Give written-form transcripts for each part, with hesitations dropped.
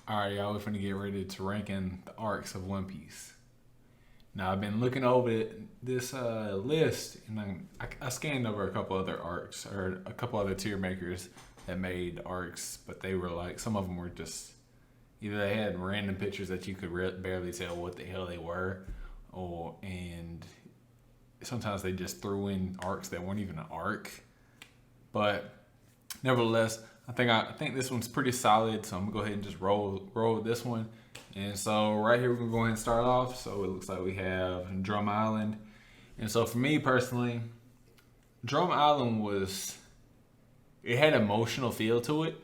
Alright, y'all, we're finna get ready to ranking the arcs of One Piece. Now, I've been looking over this list, and I scanned over a couple other arcs, or a couple other tier makers that made arcs, but they were like, some of them were just, either they had random pictures that you could barely tell what the hell they were, and sometimes they just threw in arcs that weren't even an arc. But nevertheless, I think this one's pretty solid, so I'm gonna go ahead and just roll with this one. And so right here we're gonna go ahead and start off. So it looks like we have Drum Island. And so for me personally, Drum Island it had emotional feel to it,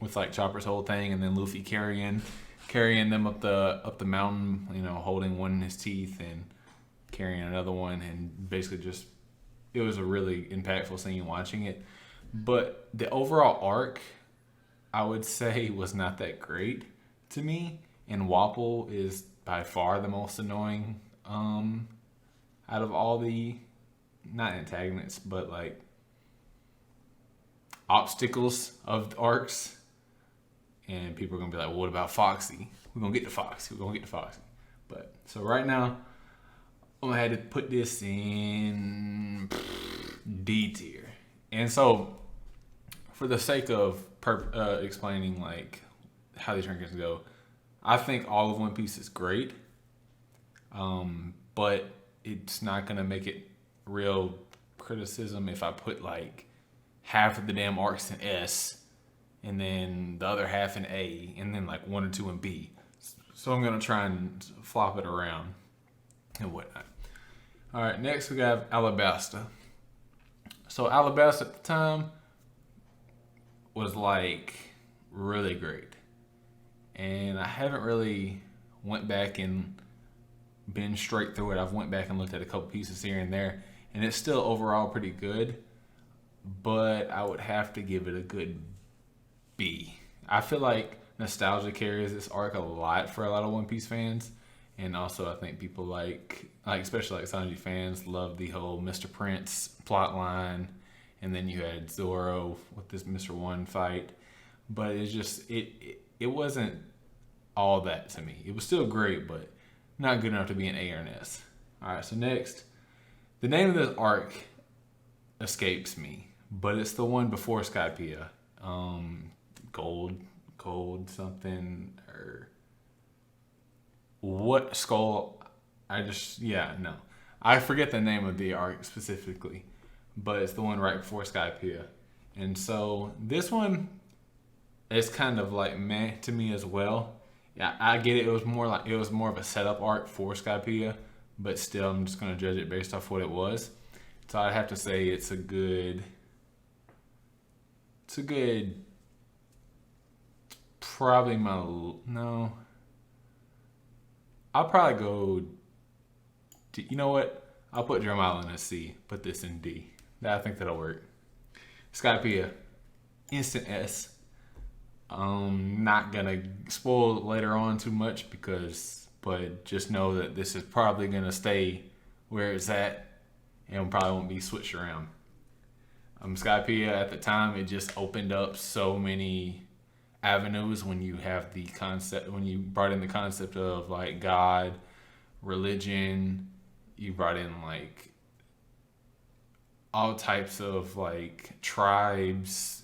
with like Chopper's whole thing, and then Luffy carrying them up the mountain, holding one in his teeth and carrying another one, and basically just, it was a really impactful scene watching it. But the overall arc, I would say, was not that great to me. And Wapple is by far the most annoying out of all the, not antagonists, but like obstacles of the arcs. And people are going to be like, well, what about Foxy? We're going to get to Foxy. But so right now, I'm going to have to put this in D tier. And so, for the sake of explaining like how these rankings go, I think all of One Piece is great, but it's not gonna make it real criticism if I put like half of the damn arcs in S, and then the other half in A, and then like one or two in B. So I'm gonna try and flop it around and whatnot. All right, next we have Alabasta. So Alabasta at the time was like really great, and I haven't really went back and been straight through it. I've went back and looked at a couple pieces here and there, and it's still overall pretty good, but I would have to give it a good B. I feel like nostalgia carries this arc a lot for a lot of One Piece fans, and also I think people like especially like Sanji fans love the whole Mr. Prince plot line. And then you had Zoro with this Mr. One fight. But it's just, it wasn't all that to me. It was still great, but not good enough to be an A or an S. Alright, so next. The name of this arc escapes me, but it's the one before Skypiea. Gold something, or what skull? I forget the name of the arc specifically, but it's the one right before Skypiea. And so this one is kind of like meh to me as well. Yeah, I get it. It was more of a setup arc for Skypiea, but still, I'm just gonna judge it based off what it was. So I'd have to say it's a good. Probably no. I'll probably go. You know what? I'll put Drum Island in C. Put this in D. I think that'll work. Skypiea, instant S. Not gonna spoil it later on too much but just know that this is probably gonna stay where it's at, and probably won't be switched around. Skypiea at the time, it just opened up so many avenues when you brought in the concept of like God, religion. You brought in like all types of like tribes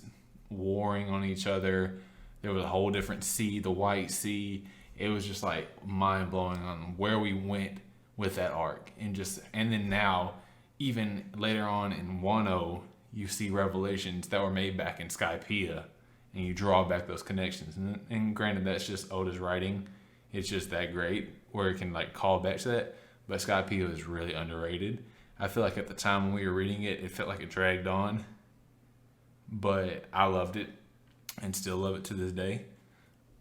warring on each other. There was a whole different sea, the White Sea. It was just like mind blowing on where we went with that arc, and then now, even later on in Wano, you see revelations that were made back in Skypiea, and you draw back those connections. And granted, that's just Oda's writing. It's just that great where it can like call back to that. But Skypiea is really underrated. I feel like at the time when we were reading it, it felt like it dragged on. But I loved it and still love it to this day.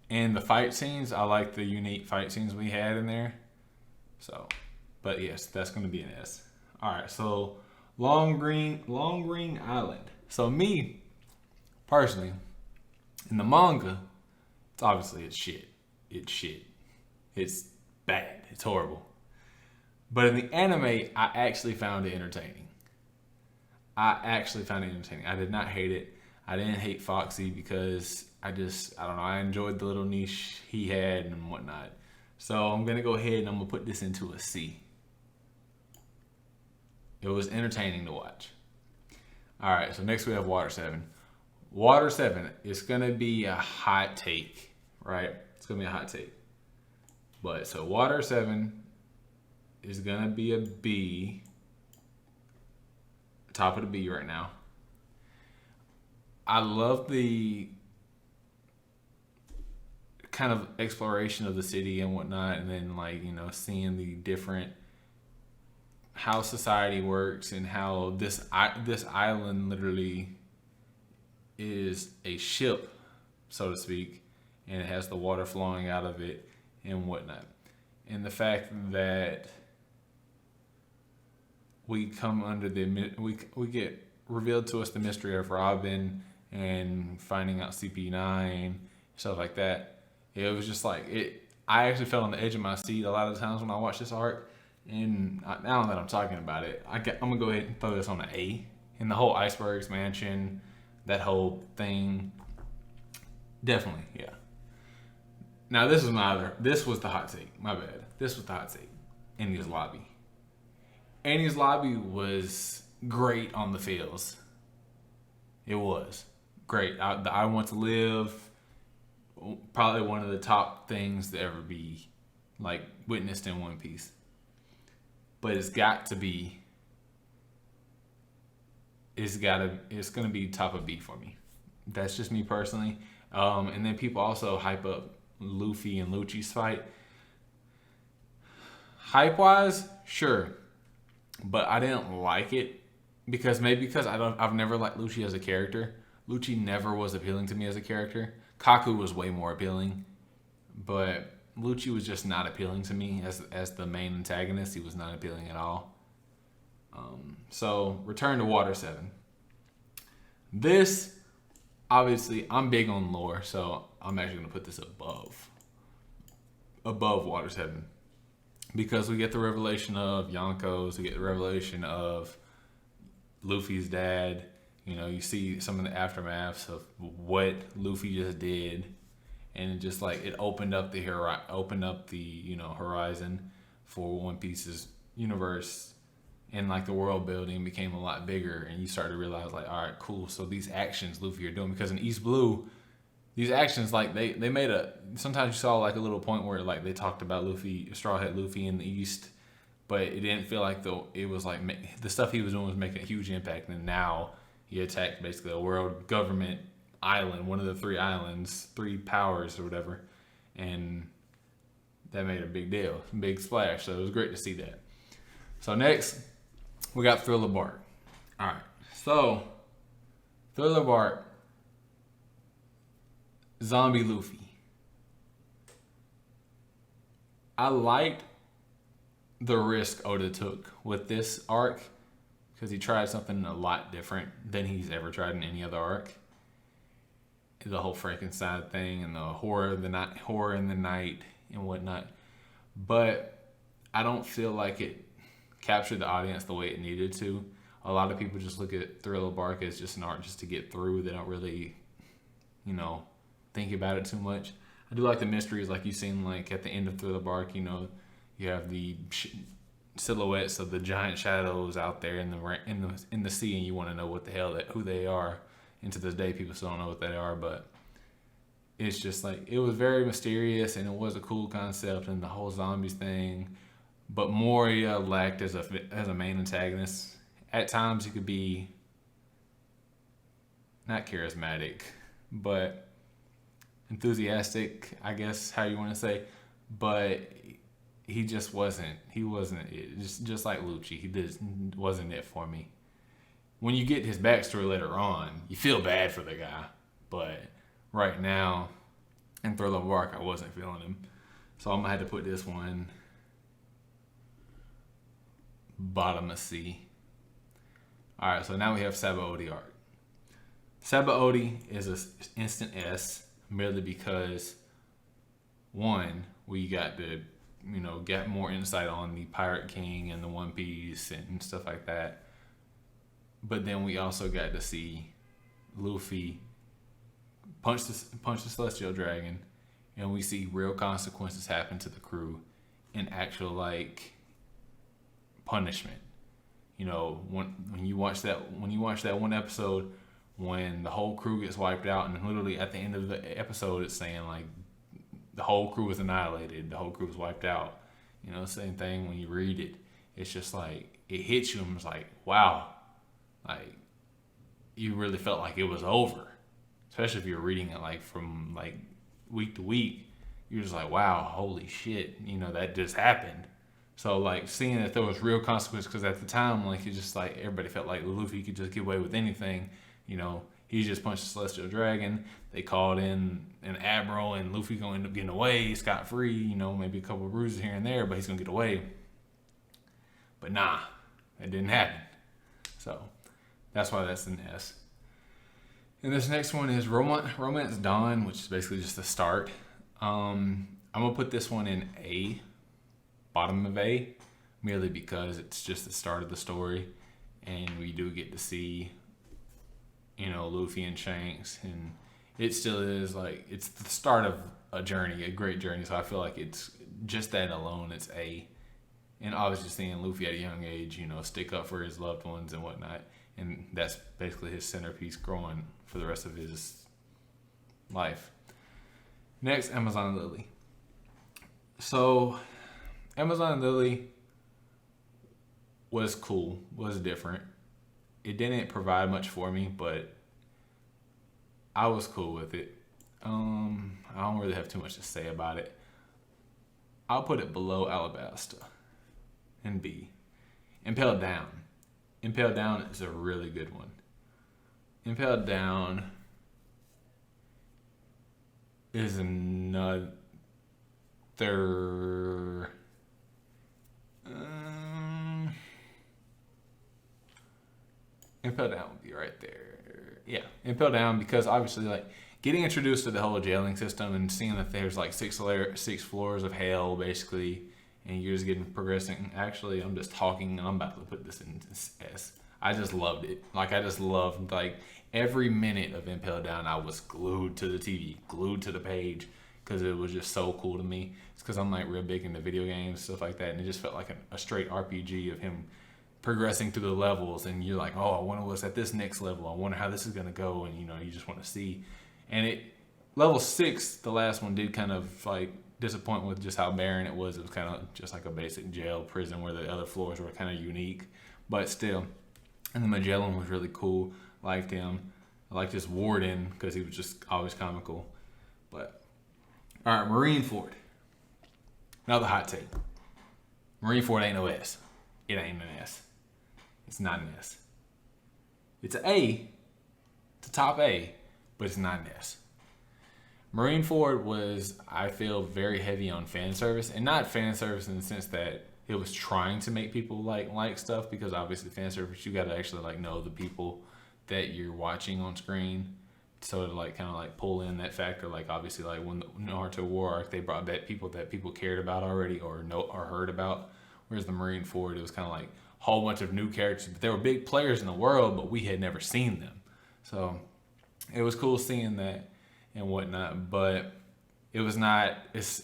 And the fight scenes, I like the unique fight scenes we had in there. So, but yes, that's going to be an S. All right, so Long Green Island. So me, personally, in the manga, it's shit. It's shit. It's bad. It's horrible. But in the anime, I actually found it entertaining. I did not hate it. I didn't hate Foxy because I don't know. I enjoyed the little niche he had and whatnot. So I'm gonna go ahead and I'm gonna put this into a C. It was entertaining to watch. All right, so next we have Water 7. Water 7 is gonna be a hot take, right? It's gonna be a hot take. But so Water 7 is gonna be a B. Top of the B right now. I love the kind of exploration of the city and whatnot, and then like, you know, seeing the different how society works and how this island literally is a ship, so to speak, and it has the water flowing out of it and whatnot. And the fact that we come under we get revealed to us the mystery of Robin and finding out CP9, stuff like that. It was just like I actually felt on the edge of my seat a lot of the times when I watched this arc. And now that I'm talking about it, I'm gonna go ahead and throw this on an A. And the whole Icebergs mansion, that whole thing, definitely, yeah. Now this was the hot take. My bad. This was the hot take. Enies lobby. Enies lobby was great on the feels. It was great. I want to live. Probably one of the top things to ever be like witnessed in One Piece. But it's gonna be top of B for me. That's just me personally. And then people also hype up Luffy and Lucci's fight. Hype wise, sure, but I didn't like it because I've never liked Lucci as a character. Lucci never was appealing to me as a character. Kaku was way more appealing, but Lucci was just not appealing to me as the main antagonist. He was not appealing at all. So return to Water 7. This, obviously, I'm big on lore, so I'm actually going to put this above Water 7. Because we get the revelation of Yonkos, we get the revelation of Luffy's dad. You know, you see some of the aftermaths of what Luffy just did. And it just like it opened up the horizon for One Piece's universe, and like the world building became a lot bigger, and you start to realize like, all right, cool. So these actions Luffy are doing, because in East Blue, these actions like they made sometimes you saw like a little point where like they talked about Straw Hat Luffy in the East, but it didn't feel like it was like the stuff he was doing was making a huge impact, and now he attacked basically a world government island, one of the 3 islands, 3 powers or whatever, and that made a big deal, big splash. So it was great to see that. So next, we got Thriller Bark. All right, so Thriller Bark, Zombie Luffy. I liked the risk Oda took with this arc because he tried something a lot different than he's ever tried in any other arc. The whole Frankenstein thing and the horror in the night and whatnot, but I don't feel like it captured the audience the way it needed to. A lot of people just look at Thriller Bark as just an art just to get through. They don't really, think about it too much. I do like the mysteries, like you've seen, like at the end of Thriller Bark. You have the silhouettes of the giant shadows out there in the sea, and you want to know who they are. And to this day, people still don't know what they are, but it's just like, it was very mysterious, and it was a cool concept, and the whole zombies thing. But Moria lacked as a main antagonist. At times, he could be not charismatic, but enthusiastic, I guess, how you want to say. But he just wasn't. He wasn't it. Just like Lucci, he just wasn't it for me. When you get his backstory later on, you feel bad for the guy. But right now, in Thriller Bark, I wasn't feeling him. So I'm going to have to put this one bottom of C. Alright, so now we have Sabaody arc. Sabaody is an instant S, merely because, one, we got to, get more insight on the Pirate King and the One Piece and stuff like that. But then we also got to see Luffy punch the celestial dragon, and we see real consequences happen to the crew, and actual like punishment. You know, when you watch that one episode when the whole crew gets wiped out, and literally at the end of the episode it's saying like the whole crew was annihilated, the whole crew was wiped out. You know, same thing when you read it. It's just like it hits you and it's like, wow, like you really felt like it was over. Especially if you're reading it like from like week to week, you're just like, wow, holy shit, you know, that just happened. So like seeing that there was real consequences, because at the time, like it's just like everybody felt like Luffy could just get away with anything. You know, he just punched the celestial dragon. They called in an admiral, and Luffy gonna end up getting away scot free. You know, maybe a couple of bruises here and there, but he's gonna get away. But nah, that didn't happen. So that's why that's an S. And this next one is Romance Dawn, which is basically just the start. I'm gonna put this one in A, bottom of A, merely because it's just the start of the story, and we do get to see, you know, Luffy and Shanks, and it still is like it's the start of a journey, a great journey. So I feel like it's just that alone, it's A. And obviously seeing Luffy at a young age, you know, stick up for his loved ones and whatnot, and that's basically his centerpiece growing for the rest of his life. Next, Amazon Lily. So Amazon Lily was cool, was different. It didn't provide much for me, but I was cool with it. I don't really have too much to say about it. I'll put it below Alabasta and B. Impel Down. Impel Down is a really good one. Impel Down is another Impel Down would be right there. Yeah, Impel Down, because obviously like getting introduced to the whole jailing system and seeing that there's like six floors of hell basically, and you're just getting progressing. Actually, I'm just talking and I'm about to put this in S. I just loved it. Like I just loved like every minute of Impel Down. I was glued to the TV, glued to the page, because it was just so cool to me. It's because I'm like real big into video games, stuff like that, and it just felt like a straight RPG of him progressing through the levels, and you're like, oh, I wonder what's at this next level. I wonder how this is gonna go, and you know, you just want to see. And it level 6, the last one, did kind of like disappoint with just how barren it was. It was kind of just like a basic jail prison where the other floors were kind of unique, but still. And the Magellan was really cool. Liked him. I liked his warden because he was just always comical. But all right, Marineford. Another hot take. Marineford ain't no S. It ain't an S. It's not an S. It's an A. It's a top A, but it's not an S. Marineford was, I feel, very heavy on fan service, and not fan service in the sense that it was trying to make people like stuff, because obviously fan service, you got to actually like know the people that you're watching on screen, so to like kind of like pull in that factor. Like obviously like when the Naruto War arc, they brought that people cared about already or heard about, whereas the Marineford, it was kind of like a whole bunch of new characters, but they were big players in the world, but we had never seen them. So it was cool seeing that and whatnot, but it was not, it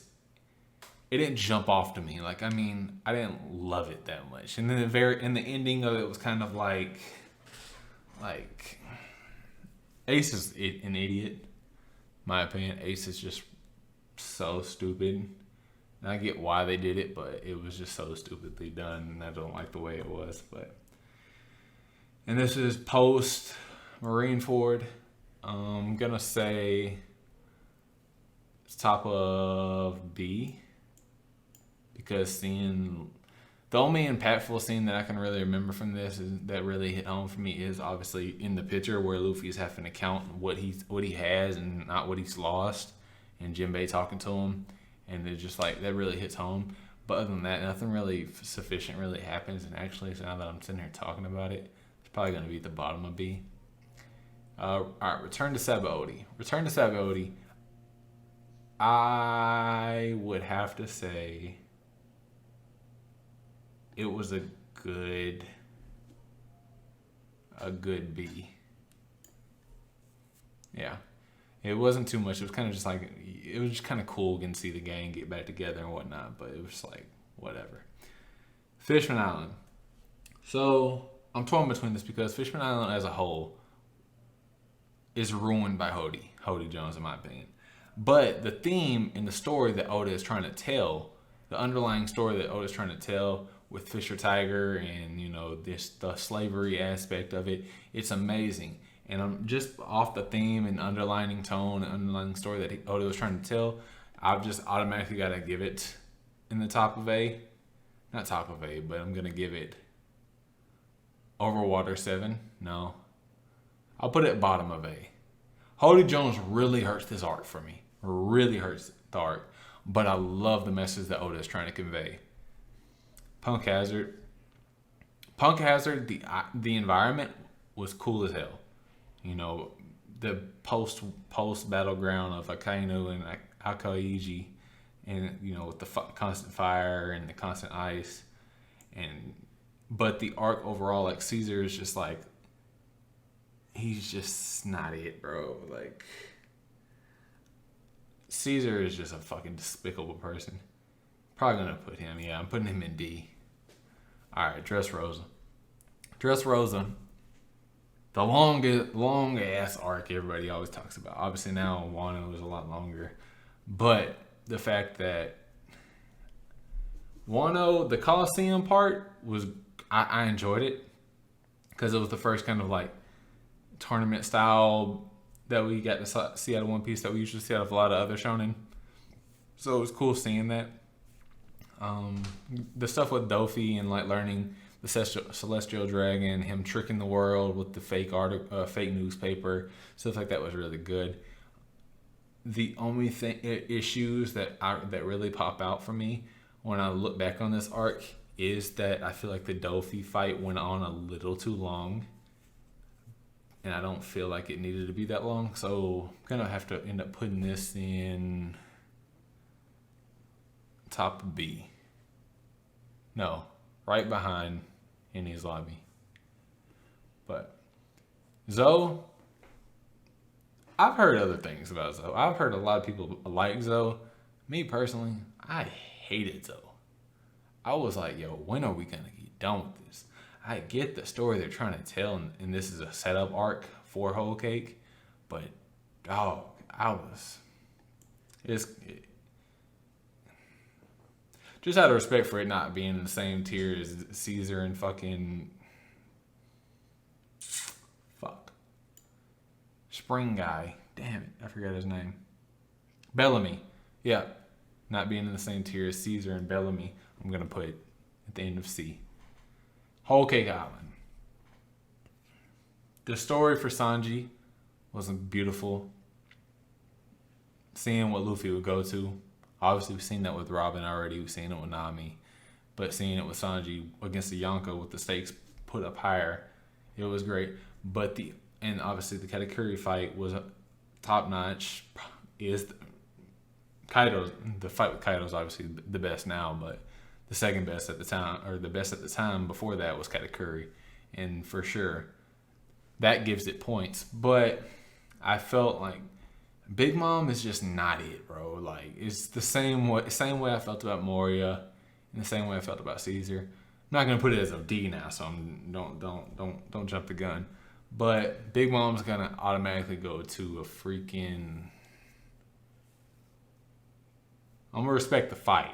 didn't jump off to me. Like, I mean, I didn't love it that much. And then the ending of it was kind of like Ace is an idiot, my opinion. Ace is just so stupid. And I get why they did it, but it was just so stupidly done, and I don't like the way it was. And this is post Marineford. I'm gonna say it's top of B, because seeing the only impactful scene that I can really remember from this is that really hit home for me is obviously in the picture where Luffy's having to count what he has and not what he's lost, and Jinbei talking to him, and it's just like that really hits home. But other than that, nothing really sufficient really happens. And actually, so now that I'm sitting here talking about it, it's probably gonna be at the bottom of B. All right, Return to Sabaody. Return to Sabaody. I would have to say it was a good B. Yeah. It wasn't too much. It was kind of just like, it was just kind of cool getting to see the gang get back together and whatnot. But it was like, whatever. Fishman Island. So I'm torn between this because Fishman Island as a whole is ruined by Hody Jones, in my opinion. But the theme and the story that Oda is trying to tell, the underlying story that Oda is trying to tell with Fisher Tiger and, you know, the slavery aspect of it, it's amazing. And I'm just off the theme and underlining tone and underlining story that Oda was trying to tell, I've just automatically got to give it in the top of A. Not top of A, but I'm going to give it Overwater 7. No. I'll put it at bottom of A. Hody Jones really hurts this arc for me. Really hurts the arc. But I love the message that Oda is trying to convey. Punk Hazard. Punk Hazard, the environment was cool as hell. You know, the post battleground of Akainu and Akaiji, and, you know, with the constant fire and the constant ice, but the arc overall, like, Caesar is just like, he's just not it, bro. Like, Caesar is just a fucking despicable person. Probably gonna put him, yeah, I'm putting him in D. Alright, Dressrosa. Dressrosa, the long ass arc everybody always talks about. Obviously now Wano is a lot longer. But the fact that Wano, the Coliseum part was, I enjoyed it. Because it was the first kind of like tournament style that we got to see out of One Piece that we usually see out of a lot of other shonen. So it was cool seeing that. The stuff with Dofi and like learning the Celestial Dragon, him tricking the world with the fake fake newspaper, stuff like that was really good. The only issues that really pop out for me when I look back on this arc is that I feel like the Dofi fight went on a little too long, and I don't feel like it needed to be that long. So I'm gonna have to end up putting this in top of B. No, right behind Enies Lobby. But Zoe, I've heard other things about Zoe. I've heard a lot of people like Zoe. Me personally, I hated Zoe. I was like, yo, when are we gonna get done with this? I get the story they're trying to tell, and this is a setup arc for Whole Cake, but dog, just out of respect for it not being in the same tier as Caesar and fucking Spring guy. Damn it, I forgot his name. Bellamy. Yeah, not being in the same tier as Caesar and Bellamy, I'm gonna put at the end of C. Whole Cake Island. The story for Sanji wasn't beautiful. Seeing what Luffy would go to. Obviously, we've seen that with Robin already. We've seen it with Nami. But seeing it with Sanji against the Yonko with the stakes put up higher, it was great. And obviously the Katakuri fight was top notch. The fight with Kaido is obviously the best now, but the second best at the time, or the best at the time before that, was Katakuri. And for sure, that gives it points. But I felt like Big Mom is just not it, bro. Like, it's the same way I felt about Moria, and the same way I felt about Caesar. I'm not gonna put it as a D now, so don't jump the gun. But Big Mom's gonna automatically go to a freaking. I'm gonna respect the fight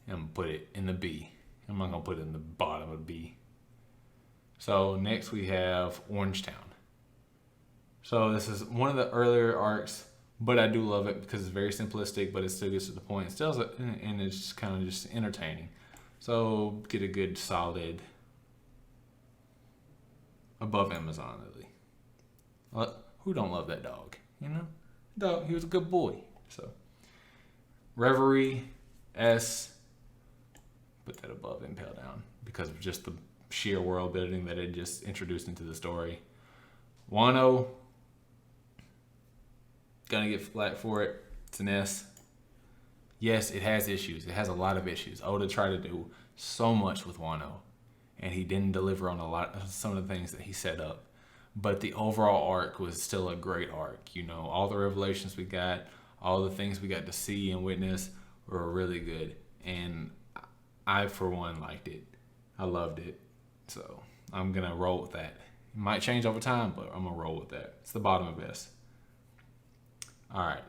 and put it in the B. I'm not gonna put it in the bottom of B. So next we have Orange Town. So this is one of the earlier arcs, but I do love it because it's very simplistic, but it still gets to the point. And it's just kind of just entertaining. So get a good solid above Amazon, Lily. Who don't love that dog? You know, dog. He was a good boy. So Reverie S. Put that above Impel down because of just the sheer world building that it just introduced into the story. Wano. Gonna get flat for it. It's an S. Yes, it has issues. It has a lot of issues. Oda tried to do so much with Wano, and he didn't deliver on some of the things that he set up. but the overall arc was still a great arc. You know, all the revelations we got, all the things we got to see and witness were really good. And I, for one, liked it. I loved it. So I'm going to roll with that. It might change over time, but I'm going to roll with that. It's the bottom of best. All right.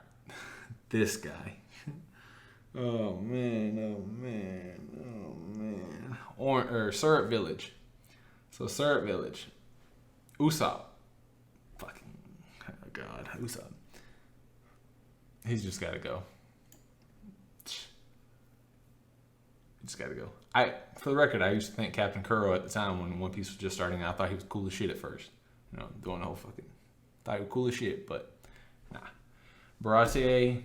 This guy. Oh, man. Or Syrup Village. So Syrup Village. Usopp. Fucking, oh God, Usopp. He's just got to go. Just got to go. For the record, I used to think Captain Kuro at the time when One Piece was just starting out. I thought he was cool as shit at first. You know, doing the whole fucking... Thought he was cool as shit, but nah. Baratie,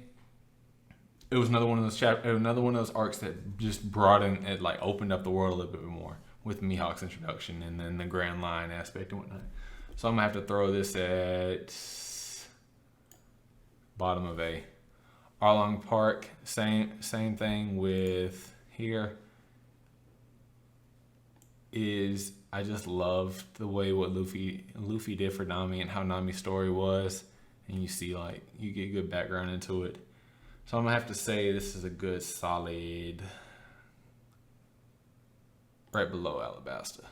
it was another one of those another one of those arcs that just broadened and like opened up the world a little bit more with Mihawk's introduction and then the Grand Line aspect and whatnot. So I'm gonna have to throw this at bottom of A. Arlong Park, same thing with here. Is I just loved the way what Luffy did for Nami and how Nami's story was, and you see like you get good background into it. So I'm gonna have to say this is a good solid right below Alabasta.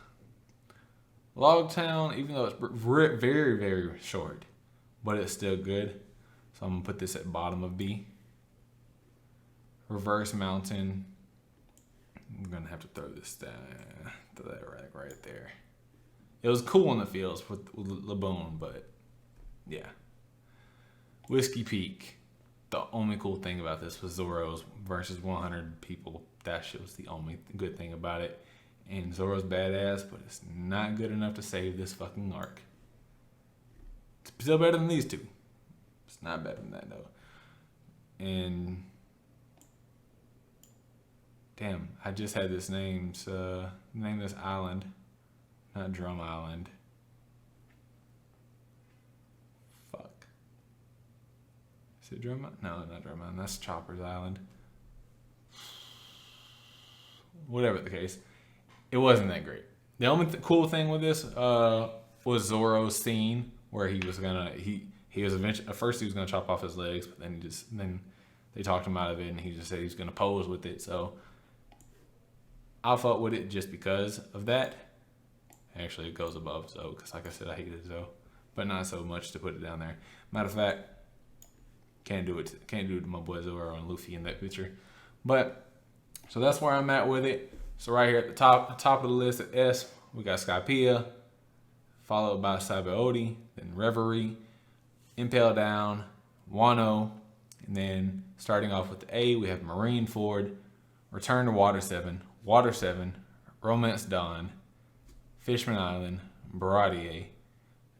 Logtown, even though it's very, very short, but it's still good. So I'm gonna put this at bottom of B. Reverse Mountain. I'm gonna have to throw this down, throw that right there. It was cool in the fields with Laboon, but yeah. Whiskey Peak. The only cool thing about this was Zoro's versus 100 people. That shit was the only good thing about it. And Zoro's badass, but it's not good enough to save this fucking arc. It's still better than these two. It's not better than that though. And damn, I just had this name this island, not Drum Island. Fuck. Is it Drum Island? No, not Drum Island. That's Chopper's Island. Whatever the case, it wasn't that great. The only cool thing with this was Zoro's scene where he was gonna he was eventually at first he was gonna chop off his legs, but then they talked him out of it, and he just said he was gonna pose with it. So I fought with it just because of that. Actually, it goes above Zoe because, like I said, I hated Zoe, but not so much to put it down there. Matter of fact, can't do it to my boy Zoro and Luffy in that picture. But so that's where I'm at with it. So right here at the top of the list at S, we got Skypiea, followed by Sabaody, then Reverie, Impel Down, Wano, and then starting off with the A, we have Marineford, Return to Water 7, Romance Dawn, Fishman Island, Baratie,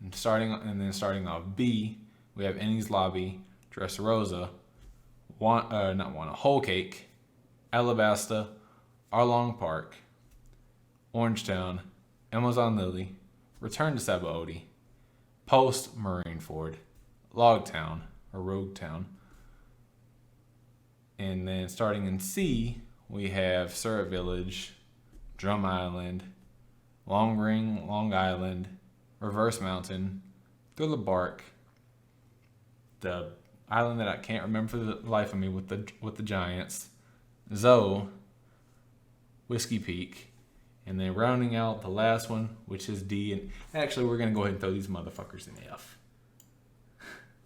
and starting off B, we have Enies Lobby, Dressrosa, Whole Cake, Alabasta, Arlong Park, Orangetown, Amazon Lily, Return to Sabaody, Post Marineford, Logtown or Rogue Town, and then starting in C, we have Syrup Village, Drum Island, Long Ring, Long Island, Reverse Mountain, Thriller Bark, the island that I can't remember for the life of me with the giants, Zoe, Whiskey Peak, and then rounding out the last one, which is D. And actually, we're gonna go ahead and throw these motherfuckers in F.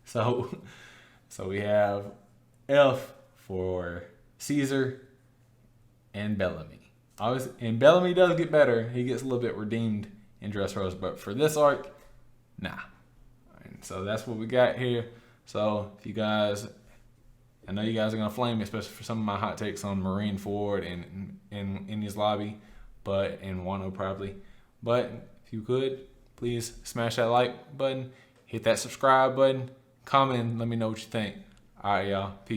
So we have F for Caesar and Bellamy. Obviously, and Bellamy does get better. He gets a little bit redeemed in Dressrosa, but for this arc, nah. And so that's what we got here. So if you guys, I know you guys are gonna flame me, especially for some of my hot takes on Marineford and Enies Lobby, and Wano probably. But if you could, please smash that like button, hit that subscribe button, comment, and let me know what you think. All right, y'all. Peace.